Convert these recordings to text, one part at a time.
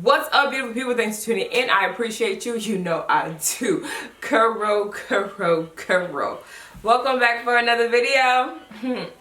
What's up, beautiful people? Thanks for tuning in. I appreciate you. You know I do. Kuro. Welcome back for another video.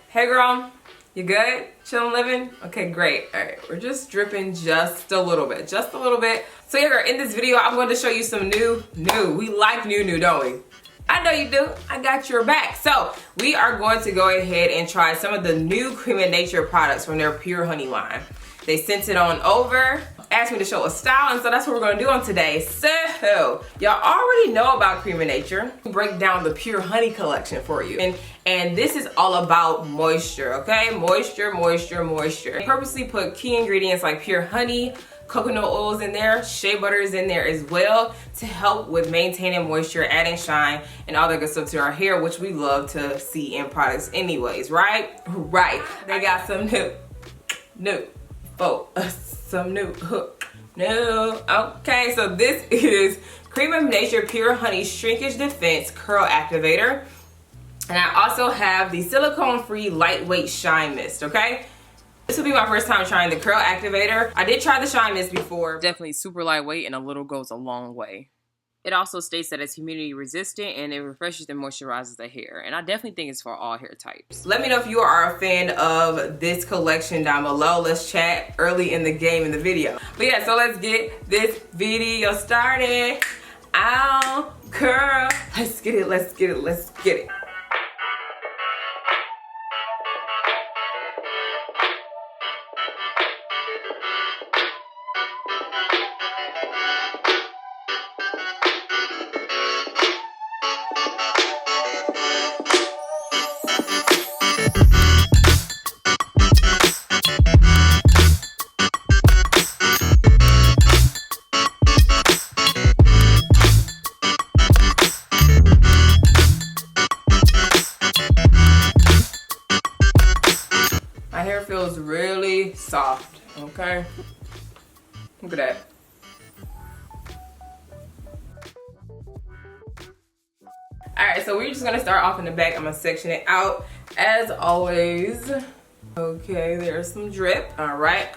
Hey girl, you good? Chillin', living? Okay, great. All right, we're just dripping just a little bit. So yeah, girl, in this video, I'm going to show you some new. We like new, don't we? I know you do. I got your back. So we are going to go ahead and try some of the new Creme of Nature products from their Pure Honey line. They sent it on over, asked me to show a style, and so that's what we're gonna do on today. So, y'all already know about Creme of Nature. We break down the Pure Honey collection for you. And this is all about moisture, okay? Moisture. I purposely put key ingredients like pure honey, coconut oils in there, shea butter is in there as well to help with maintaining moisture, adding shine, and all that good stuff to our hair, which we love to see in products anyways, right? Right. They got some new. Okay, so this is Creme of Nature Pure Honey Shrinkage Defense Curl Activator. And I also have the silicone free lightweight shine mist, okay? This will be my first time trying the curl activator. I did try the shine mist before. Definitely super lightweight and a little goes a long way. It also states that it's humidity resistant and it refreshes and moisturizes the hair. And I definitely think it's for all hair types. Let me know if you are a fan of this collection down below. Let's chat early in the game in the video. But yeah, so let's get this video started. Ow, girl. Let's get it. My hair feels really soft, okay? Look at that. Alright, so we're just gonna start off in the back. I'm gonna section it out as always. Okay, there's some drip. Alright.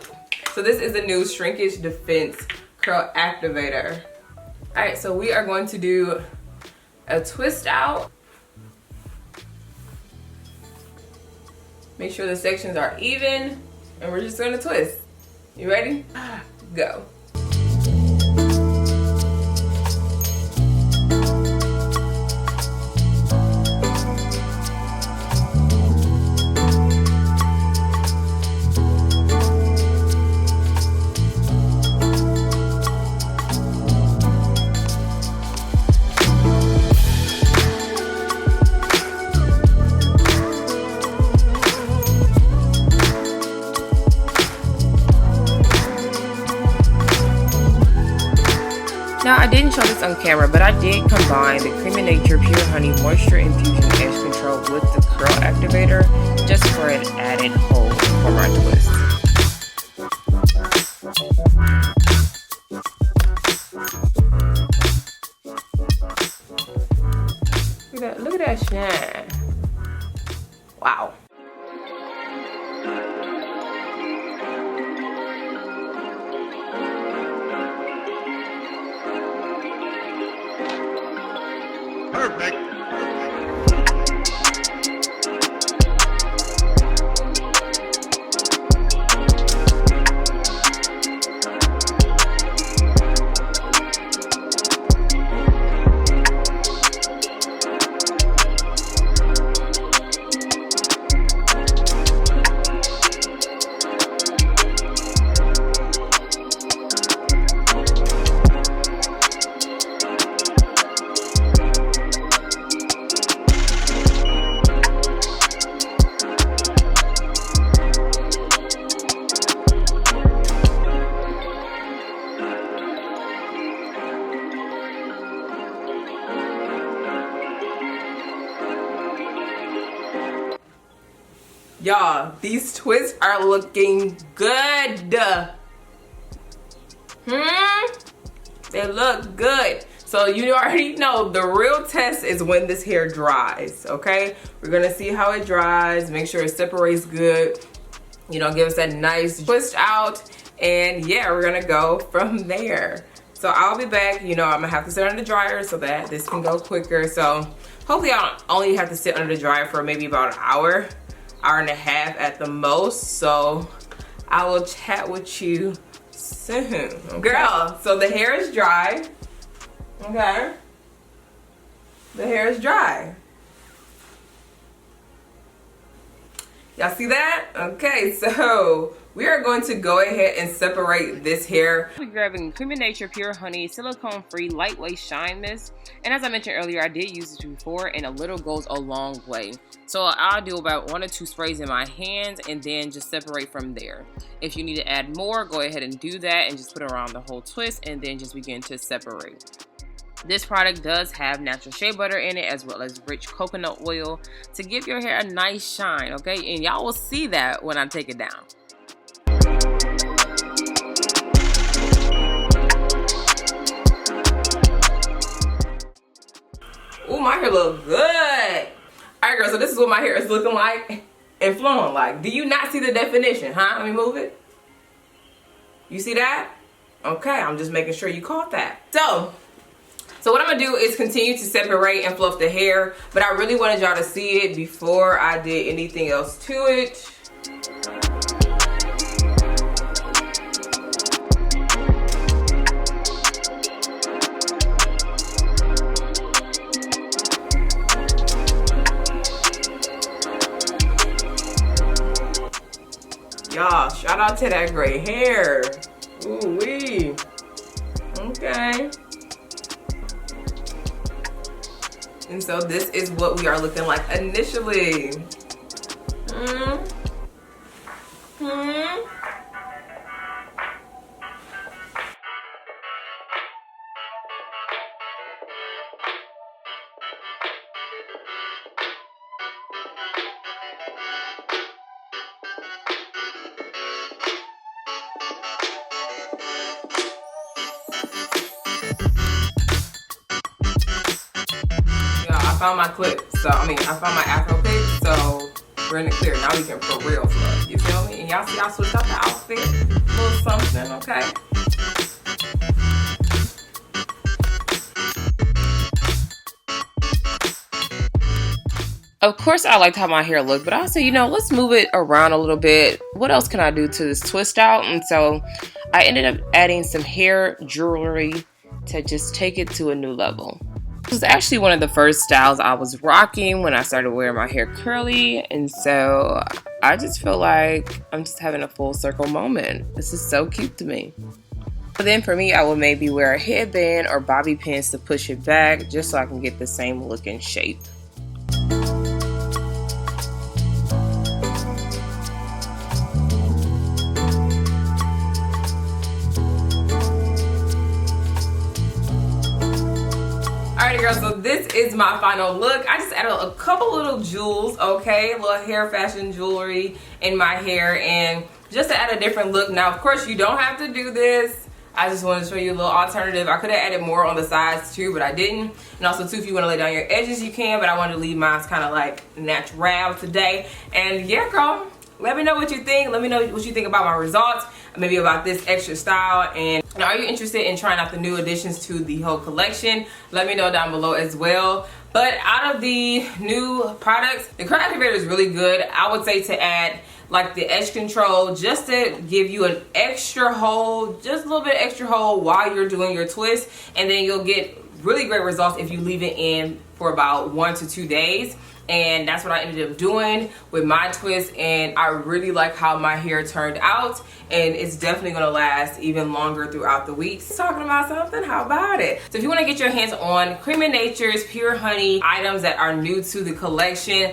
So this is the new Shrinkage Defense Curl Activator. Alright, so we are going to do a twist out. Make sure the sections are even, and we're just gonna twist. You ready? Go. Now, I didn't show this on camera, but I did combine the Creme of Nature Pure Honey Moisture Infusion Edge Control with the Curl Activator just for an added hold for my twist. Look at that shine. Wow. Perfect. Y'all, these twists are looking good. They look good. So you already know the real test is when this hair dries, okay? We're gonna see how it dries, make sure it separates good. You know, give us that nice twist out, And yeah, we're gonna go from there. So I'll be back. You know, I'm gonna have to sit under the dryer so that this can go quicker. So hopefully I don't only have to sit under the dryer for maybe about an hour, hour and a half at the most. So I will chat with you soon. Okay? Girl, so the hair is dry. Okay? The hair is dry. Y'all see that? Okay, so we are going to go ahead and separate this hair. We're grabbing Creme of Nature Pure Honey Silicone Free Lightweight Shine Mist. And as I mentioned earlier, I did use this before, and a little goes a long way. So I'll do about 1 or 2 sprays in my hands and then just separate from there. If you need to add more, go ahead and do that and just put around the whole twist and then just begin to separate. This product does have natural shea butter in it, as well as rich coconut oil to give your hair a nice shine, okay? And y'all will see that when I take it down. Ooh, my hair look good. All right, girl, so this is what my hair is looking like and flowing like. Do you not see the definition, huh? Let me move it. You see that? Okay, I'm just making sure you caught that. So what I'm gonna do is continue to separate and fluff the hair, but I really wanted y'all to see it before I did anything else to it. Y'all, shout out to that gray hair. Ooh wee. Okay. And so this is what we are looking like initially. I found my clip, so I found my Afro Pick, so we're in the clear. Now we can for real fluff. You feel me? And y'all see I switched out the outfit, a little something, okay? Of course, I liked how my hair looked, but I said, you know, let's move it around a little bit. What else can I do to this twist out? And so I ended up adding some hair jewelry to just take it to a new level. This was actually one of the first styles I was rocking when I started wearing my hair curly, and so I just feel like I'm just having a full circle moment. This is so cute to me. But then for me, I would maybe wear a headband or bobby pins to push it back just so I can get the same look and shape. Alrighty girls, so this is my final look. I just added a couple little jewels, okay? A little hair fashion jewelry in my hair, and just to add a different look. Now, of course, you don't have to do this. I just wanted to show you a little alternative. I could have added more on the sides too, but I didn't. And also too, if you want to lay down your edges, you can, but I wanted to leave mine kind of like natural today. And yeah, girl, let me know what you think. Let me know what you think about my results, maybe about this extra style. And are you interested in trying out the new additions to the whole collection? Let me know down below as well. But out of the new products, the Curl Activator is really good. I would say to add like the edge control just to give you an extra hold, just a little bit extra hold while you're doing your twist, and then you'll get really great results if you leave it in for about 1 to 2 days. And that's what I ended up doing with my twist, and I really like how my hair turned out, and it's definitely gonna last even longer throughout the weeks. Talking about something, how about it? So if you wanna get your hands on Creme of Nature's Pure Honey items that are new to the collection,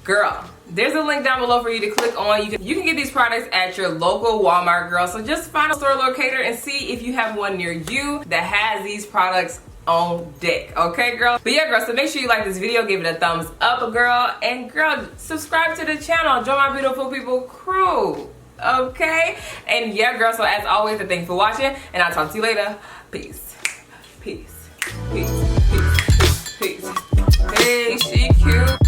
girl, there's a link down below for you to click on. You can get these products at your local Walmart, girl. So just find a store locator and see if you have one near you that has these products on deck, okay girl? But yeah girl, so make sure you like this video, give it a thumbs up girl, and girl, subscribe to the channel, join my beautiful people crew, okay? And yeah girl, so as always, thank you for watching, and I'll talk to you later. Peace, peace, peace, peace, peace. Hey, she cute.